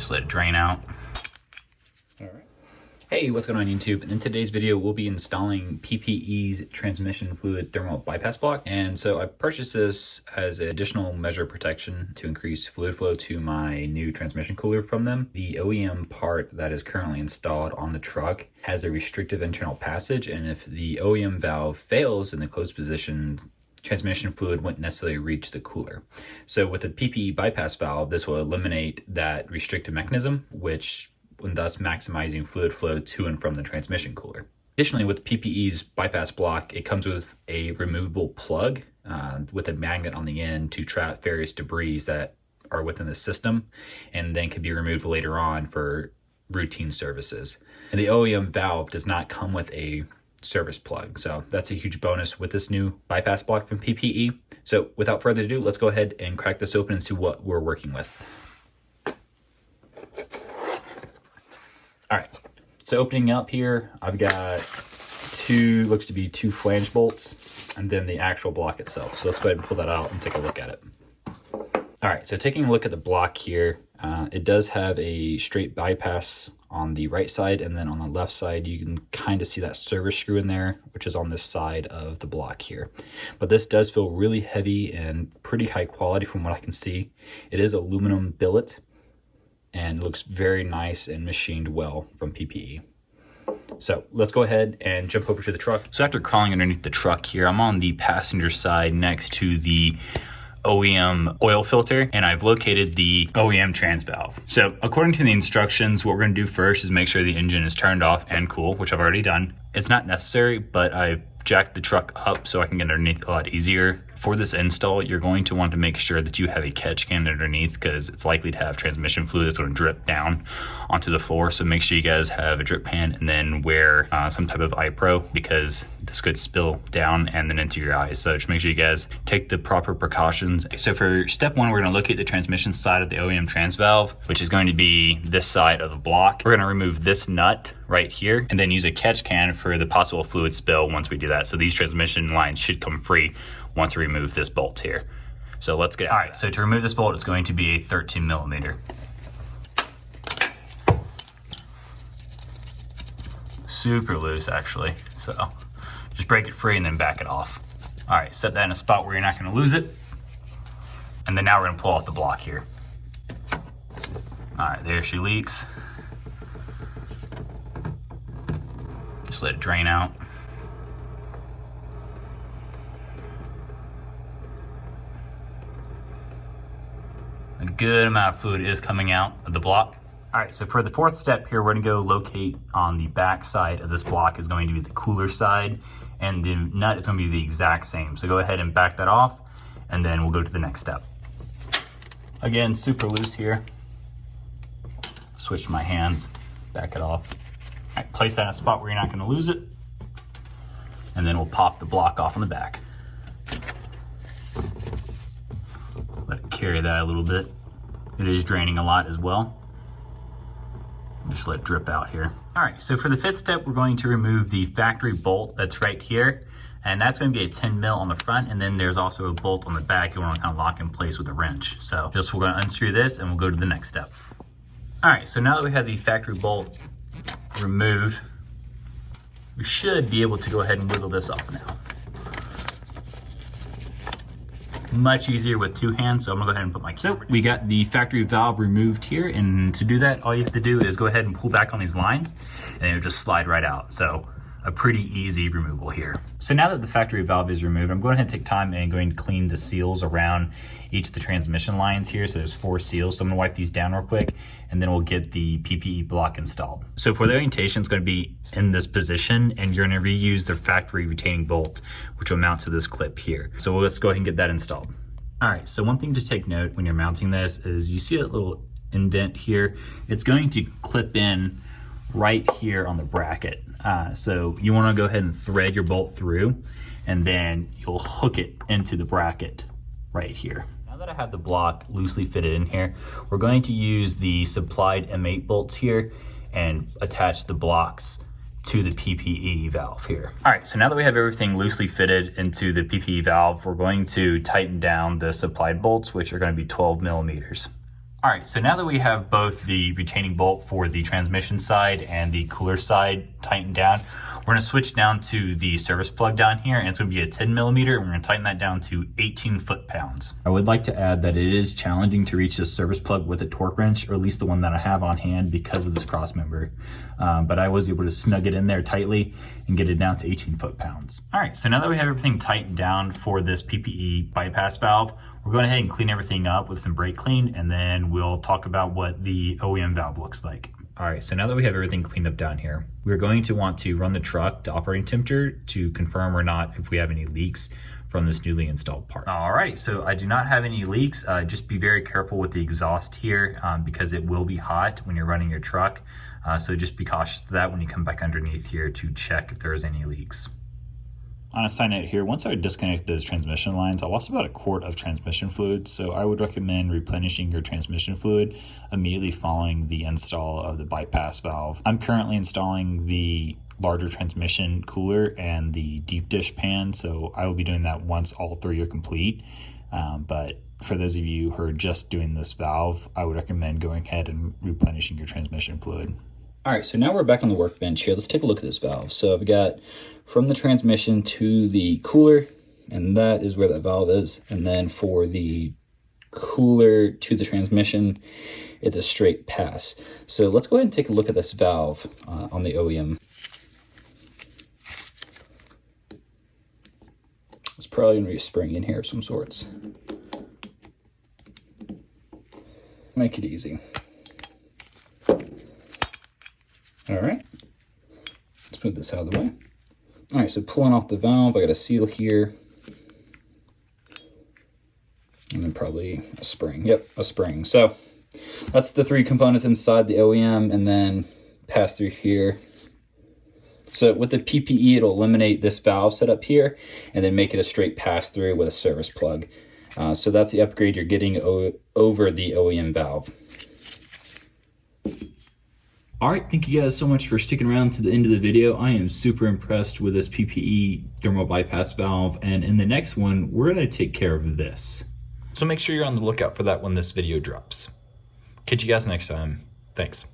Just let it drain out. All right. Hey, what's going on YouTube? In today's video, we'll be installing PPE's transmission fluid thermal bypass block. And so I purchased this as an additional measure of protection to increase fluid flow to my new transmission cooler from them. The OEM part that is currently installed on the truck has a restrictive internal passage, and if the OEM valve fails in the closed position, transmission fluid wouldn't necessarily reach the cooler. So with the PPE bypass valve, this will eliminate that restrictive mechanism, and thus maximizing fluid flow to and from the transmission cooler. Additionally, with PPE's bypass block, it comes with a removable plug with a magnet on the end to trap various debris that are within the system and then can be removed later on for routine services. And the OEM valve does not come with a service plug, so that's a huge bonus with this new bypass block from PPE. So without further ado, let's go ahead and crack this open and see what we're working with. All right, so opening up here, I've got looks to be two flange bolts and then the actual block itself. So let's go ahead and pull that out and take a look at it. All right, so taking a look at the block here, it does have a straight bypass on the right side, and then on the left side, you can kind of see that service screw in there, which is on this side of the block here. But this does feel really heavy and pretty high quality from what I can see. It is aluminum billet, and looks very nice and machined well from PPE. So let's go ahead and jump over to the truck. So after crawling underneath the truck here, I'm on the passenger side next to the OEM oil filter, and I've located the OEM trans valve. So according to the instructions, what we're gonna do first is make sure the engine is turned off and cool, which I've already done. It's not necessary, but I've jacked the truck up so I can get underneath a lot easier. For this install, you're going to want to make sure that you have a catch can underneath because it's likely to have transmission fluid that's going to drip down onto the floor. So make sure you guys have a drip pan and then wear some type of eye pro because this could spill down and then into your eyes. So just make sure you guys take the proper precautions. So for step one, we're going to locate the transmission side of the OEM trans valve, which is going to be this side of the block. We're going to remove this nut right here and then use a catch can for the possible fluid spill once we do that. So these transmission lines should come free once we remove this bolt here. So let's get, all right, so to remove this bolt, it's going to be a 13 millimeter. Super loose actually. So just break it free and then back it off. All right, set that in a spot where you're not gonna lose it. And then now we're gonna pull out the block here. All right, there she leaks. Just let it drain out. A good amount of fluid is coming out of the block. All right, so for the fourth step here, we're gonna go locate on the back side of this block is going to be the cooler side, and the nut is gonna be the exact same. So go ahead and back that off, and then we'll go to the next step. Again, super loose here. Switch my hands, back it off. All right, place that in a spot where you're not gonna lose it, and then we'll pop the block off on the back. Let it carry that a little bit. It is draining a lot as well. Just let it drip out here. All right, so for the fifth step, we're going to remove the factory bolt that's right here. And that's gonna be a 10 mil on the front, and then there's also a bolt on the back you wanna kind of lock in place with a wrench. So just we're gonna unscrew this and we'll go to the next step. All right, so now that we have the factory bolt removed, we should be able to go ahead and wiggle this off now. Much easier with two hands, so I'm gonna go ahead and put my camera. So we got the factory valve removed here, and to do that, all you have to do is go ahead and pull back on these lines, and it'll just slide right out. So a pretty easy removal here. So now that the factory valve is removed, I'm going to take time and going to clean the seals around each of the transmission lines here. So there's 4 seals. So I'm gonna wipe these down real quick, and then we'll get the PPE block installed. So for the orientation, it's gonna be in this position, and you're gonna reuse the factory retaining bolt, which will mount to this clip here. So let's go ahead and get that installed. All right, so one thing to take note when you're mounting this is you see that little indent here. It's going to clip in right here on the bracket. So you wanna go ahead and thread your bolt through, and then you'll hook it into the bracket right here. Now that I have the block loosely fitted in here, we're going to use the supplied M8 bolts here and attach the blocks to the PPE valve here. All right, so now that we have everything loosely fitted into the PPE valve, we're going to tighten down the supplied bolts, which are going to be 12 millimeters. All right, so now that we have both the retaining bolt for the transmission side and the cooler side tightened down, we're gonna switch down to the service plug down here, and it's gonna be a 10 millimeter, and we're gonna tighten that down to 18 foot-pounds. I would like to add that it is challenging to reach this service plug with a torque wrench, or at least the one that I have on hand because of this cross member. But I was able to snug it in there tightly and get it down to 18 foot-pounds. All right, so now that we have everything tightened down for this PPE bypass valve, we're going ahead and clean everything up with some brake clean, and then we'll talk about what the OEM valve looks like. All right, so now that we have everything cleaned up down here, we're going to want to run the truck to operating temperature to confirm or not if we have any leaks from this newly installed part. All right, so I do not have any leaks. Just be very careful with the exhaust here because it will be hot when you're running your truck. So just be cautious of that when you come back underneath here to check if there's any leaks. On a side note here, once I disconnected those transmission lines, I lost about a quart of transmission fluid, so I would recommend replenishing your transmission fluid immediately following the install of the bypass valve. I'm currently installing the larger transmission cooler and the deep dish pan, so I will be doing that once all three are complete. But for those of you who are just doing this valve, I would recommend going ahead and replenishing your transmission fluid. All right, so now we're back on the workbench here. Let's take a look at this valve. So I've got from the transmission to the cooler, and that is where that valve is. And then for the cooler to the transmission, it's a straight pass. So let's go ahead and take a look at this valve on the OEM. It's probably gonna be a spring in here of some sorts. Make it easy. All right, let's move this out of the way. All right, so pulling off the valve, I got a seal here. And then probably a spring. Yep, a spring. So that's the three components inside the OEM, and then pass through here. So with the PPE, it'll eliminate this valve setup here and then make it a straight pass through with a service plug. So that's the upgrade you're getting over the OEM valve. All right, thank you guys so much for sticking around to the end of the video. I am super impressed with this PPE thermal bypass valve, and in the next one, we're gonna take care of this. So make sure you're on the lookout for that when this video drops. Catch you guys next time. Thanks.